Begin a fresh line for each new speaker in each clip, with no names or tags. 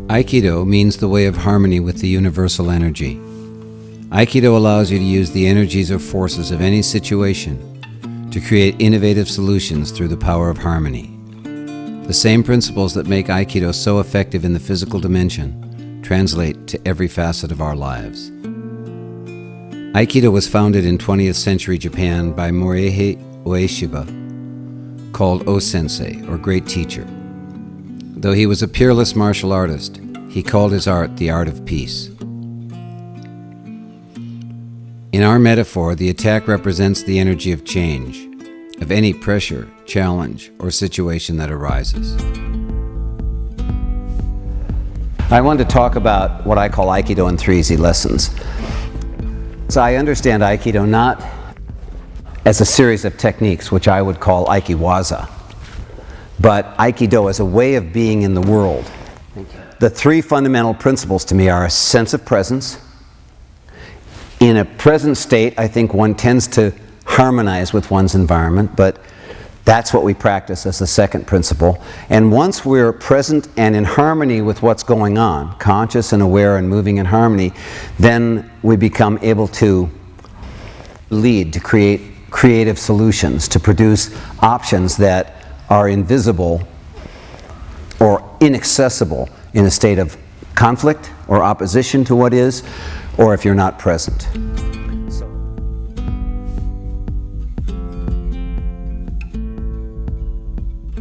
Aikido means the way of harmony with the universal energy. Aikido allows you to use the energies or forces of any situation to create innovative solutions through the power of harmony. The same principles that make Aikido so effective in the physical dimension translate to every facet of our lives. Aikido was founded in 20th century Japan by Morihei Ueshiba, called O-sensei, or great teacher. Though he was a peerless martial artist, he called his art the art of peace. In our metaphor, the attack represents the energy of change, of any pressure, challenge, or situation that arises. I wanted to talk about what I call Aikido in 3 easy lessons. So I understand Aikido not as a series of techniques, which I would call Aikiwaza, but Aikido as a way of being in the world. The 3 fundamental principles to me are a sense of presence. In a present state, I think one tends to harmonize with one's environment, but that's what we practice as the second principle. And once we're present and in harmony with what's going on, conscious and aware and moving in harmony, then we become able to lead, to create creative solutions, to produce options that are invisible or inaccessible in a state of conflict or opposition to what is, or if you're not present.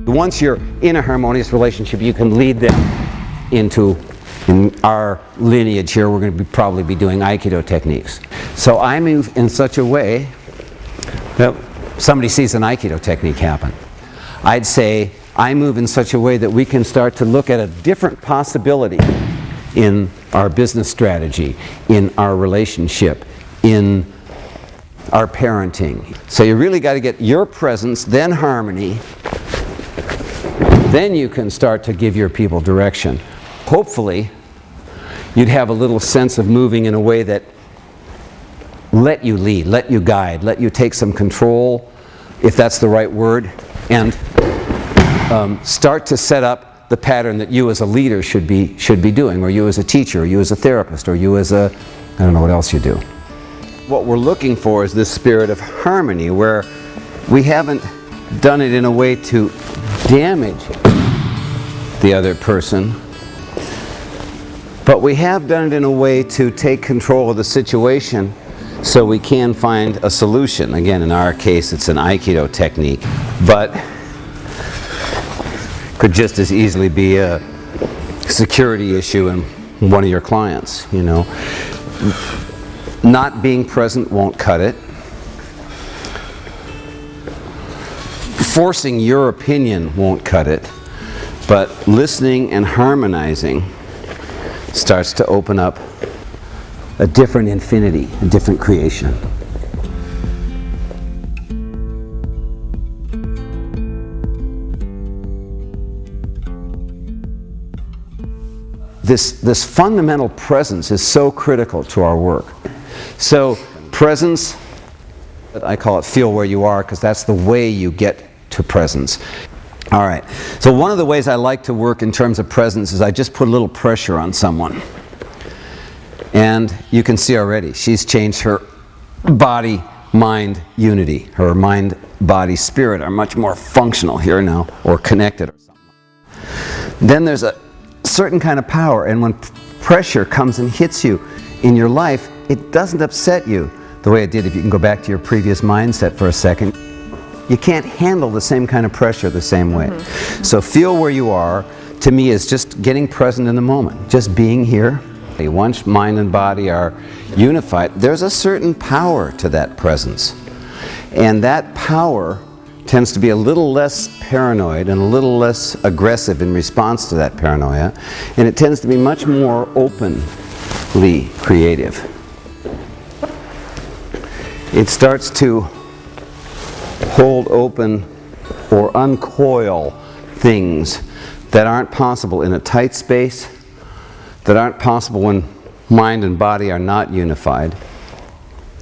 Once you're in a harmonious relationship, you can lead them into, in our lineage here, we're going to probably be doing Aikido techniques. So I move in such a way that somebody sees an Aikido technique happen. I'd say I move in such a way that we can start to look at a different possibility in our business strategy, in our relationship, in our parenting. So you really got to get your presence, then harmony, then you can start to give your people direction. Hopefully, you'd have a little sense of moving in a way that let you lead, let you guide, let you take some control, if that's the right word, and start to set up the pattern that you as a leader should be doing, or you as a teacher, or you as a therapist, or you as a, I don't know what else you do. What we're looking for is this spirit of harmony, where we haven't done it in a way to damage the other person, but we have done it in a way to take control of the situation so we can find a solution. Again, in our case, it's an Aikido technique, but could just as easily be a security issue in one of your clients, you know. Not being present won't cut it. Forcing your opinion won't cut it, but listening and harmonizing starts to open up a different infinity, a different creation. This fundamental presence is so critical to our work. So presence, I call it feel where you are, because that's the way you get to presence. All right, so one of the ways I like to work in terms of presence is I just put a little pressure on someone. And you can see already, she's changed her body-mind unity. Her mind, body, spirit are much more functional here now, or connected or something. Then there's a certain kind of power, and when pressure comes and hits you in your life, it doesn't upset you the way it did if you can go back to your previous mindset for a second. You can't handle the same kind of pressure the same way. Mm-hmm. So feel where you are, to me, is just getting present in the moment, just being here. Once mind and body are unified, there's a certain power to that presence. And that power tends to be a little less paranoid and a little less aggressive in response to that paranoia. And it tends to be much more openly creative. It starts to hold open or uncoil things that aren't possible in a tight space, that aren't possible when mind and body are not unified.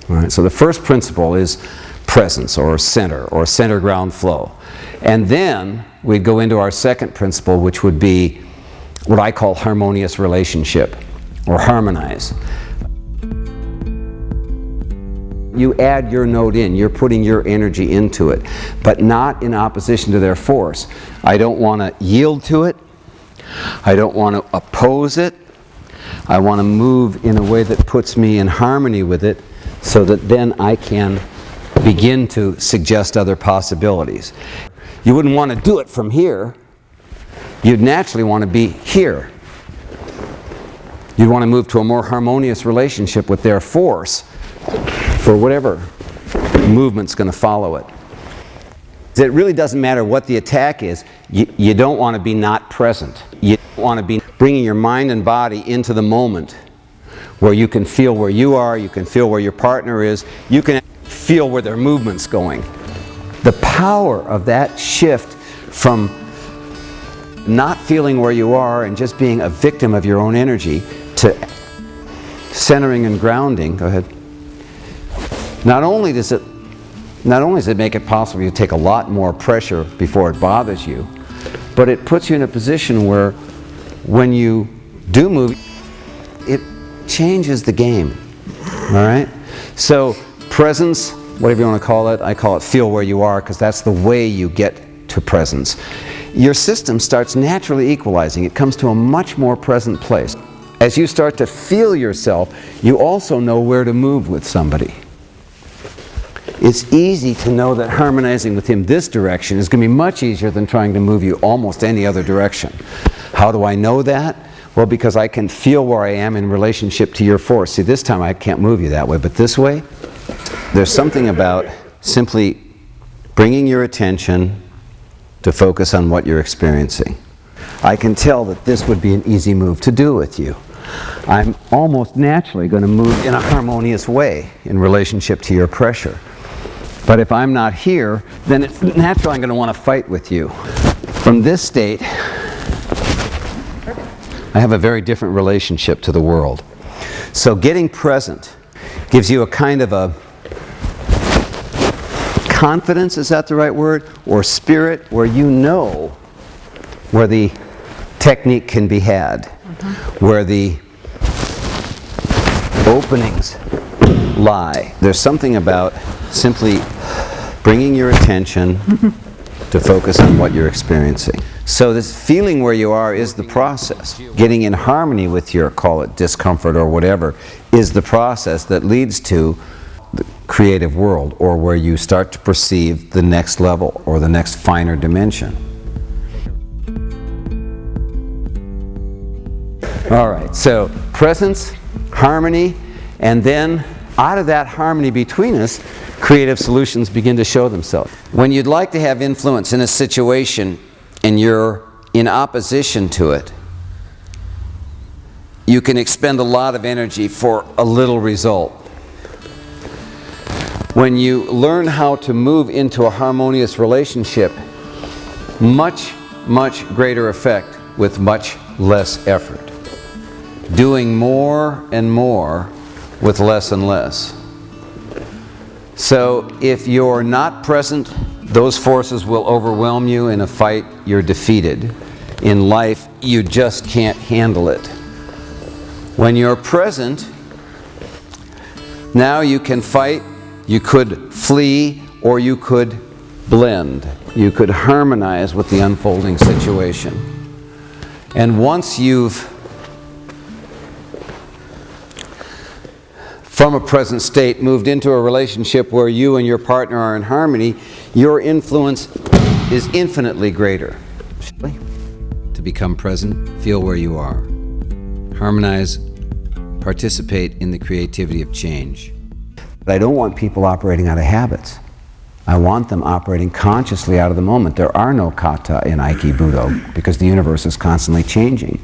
All right, so the first principle is presence, or center ground flow. And then we'd go into our second principle, which would be what I call harmonious relationship, or harmonize. You add your note in, you're putting your energy into it, but not in opposition to their force. I don't want to yield to it. I don't want to oppose it. I want to move in a way that puts me in harmony with it, so that then I can begin to suggest other possibilities. You wouldn't want to do it from here. You'd naturally want to be here. You'd want to move to a more harmonious relationship with their force for whatever movement's going to follow it. It really doesn't matter what the attack is. You don't want to be not present. You want to be bringing your mind and body into the moment where you can feel where you are, you can feel where your partner is, you can feel where their movement's going. The power of that shift from not feeling where you are and just being a victim of your own energy to centering and grounding. Go ahead. Not only does it make it possible to take a lot more pressure before it bothers you, but it puts you in a position where when you do move, it changes the game. All right? So presence, whatever you want to call it, I call it feel where you are, because that's the way you get to presence. Your system starts naturally equalizing. It comes to a much more present place. As you start to feel yourself, you also know where to move with somebody. It's easy to know that harmonizing with him this direction is going to be much easier than trying to move you almost any other direction. How do I know that? Well, because I can feel where I am in relationship to your force. See, this time I can't move you that way, but this way, there's something about simply bringing your attention to focus on what you're experiencing. I can tell that this would be an easy move to do with you. I'm almost naturally going to move in a harmonious way in relationship to your pressure. But if I'm not here, then it's natural I'm going to want to fight with you. From this state, I have a very different relationship to the world. So getting present gives you a kind of a confidence, is that the right word? Or spirit, where you know where the technique can be had, where the openings lie. There's something about simply bringing your attention to focus on what you're experiencing. So this feeling where you are is the process. Getting in harmony with your, call it discomfort or whatever, is the process that leads to the creative world, or where you start to perceive the next level or the next finer dimension. All right, so presence, harmony, and then out of that harmony between us, creative solutions begin to show themselves. When you'd like to have influence in a situation and you're in opposition to it, you can expend a lot of energy for a little result. When you learn how to move into a harmonious relationship, much greater effect with much less effort. Doing more and more with less and less. So if you're not present, those forces will overwhelm you. In a fight, you're defeated. In life, you just can't handle it. When you're present, now you can fight, you could flee, or you could blend. You could harmonize with the unfolding situation. And once you've, from a present state, moved into a relationship where you and your partner are in harmony, your influence is infinitely greater. To become present, feel where you are. Harmonize, participate in the creativity of change. But I don't want people operating out of habits. I want them operating consciously out of the moment. There are no kata in Aikido because the universe is constantly changing.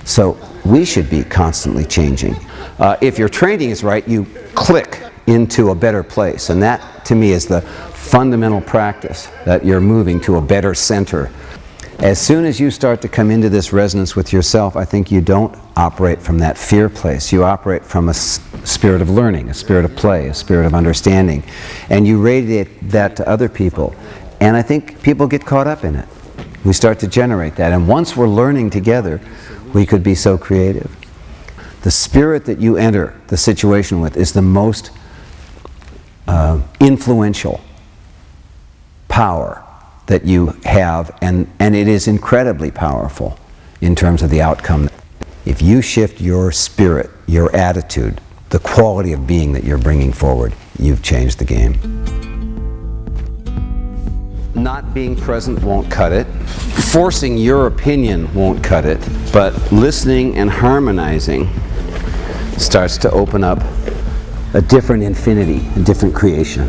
So we should be constantly changing. If your training is right, you click into a better place. And that, to me, is the fundamental practice, that you're moving to a better center. As soon as you start to come into this resonance with yourself, I think you don't operate from that fear place. You operate from a spirit of learning, a spirit of play, a spirit of understanding. And you radiate that to other people. And I think people get caught up in it. We start to generate that. And once we're learning together, we could be so creative. The spirit that you enter the situation with is the most influential power that you have, and it is incredibly powerful in terms of the outcome. If you shift your spirit, your attitude, the quality of being that you're bringing forward, you've changed the game. Not being present won't cut it. Forcing your opinion won't cut it. But listening and harmonizing starts to open up a different infinity, a different creation.